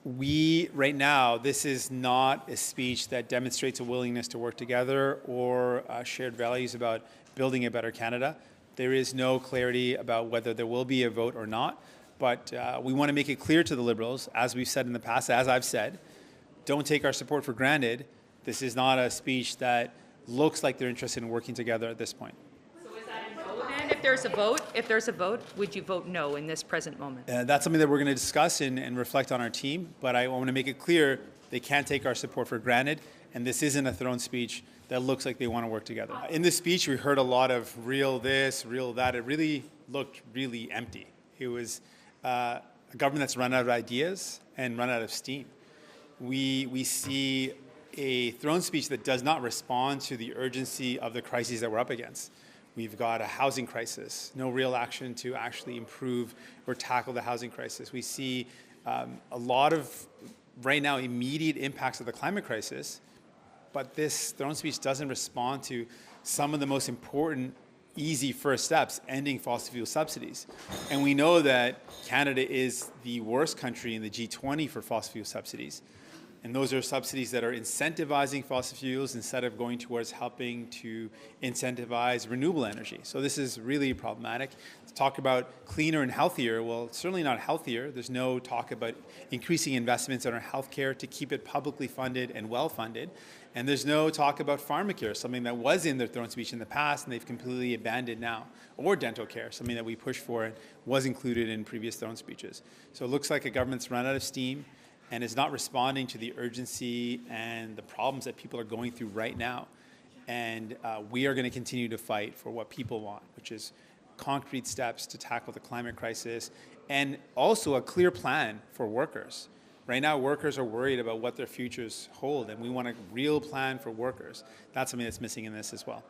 Right now, this is not a speech that demonstrates a willingness to work together or shared values about building a better Canada. There is no clarity about whether there will be a vote or not, but we want to make it clear to the Liberals, as we've said in the past, as I've said, don't take our support for granted. This is not a speech that looks like they're interested in working together at this point. So is that a no then? If there's a vote, would you vote no in this present moment? That's something that we're going to discuss and reflect on our team, but I want to make it clear they can't take our support for granted, and this isn't a throne speech that looks like they want to work together. In this speech, we heard a lot of real this, real that. It really looked really empty. It was a government that's run out of ideas and run out of steam. We see a throne speech that does not respond to the urgency of the crises that we're up against. We've got a housing crisis, no real action to actually improve or tackle the housing crisis. We see a lot of, right now, immediate impacts of the climate crisis, but this throne speech doesn't respond to some of the most important, easy first steps, ending fossil fuel subsidies. And we know that Canada is the worst country in the G20 for fossil fuel subsidies. And those are subsidies that are incentivizing fossil fuels instead of going towards helping to incentivize renewable energy. So this is really problematic. To talk about cleaner and healthier, well, it's certainly not healthier. There's no talk about increasing investments in our healthcare to keep it publicly funded and well-funded. And there's no talk about pharmacare, something that was in their throne speech in the past and they've completely abandoned now. Or dental care, something that we pushed for and was included in previous throne speeches. So it looks like a government's run out of steam and is not responding to the urgency and the problems that people are going through right now. And we are going to continue to fight for what people want, which is concrete steps to tackle the climate crisis and also a clear plan for workers. Right now, workers are worried about what their futures hold, and we want a real plan for workers. That's something that's missing in this as well.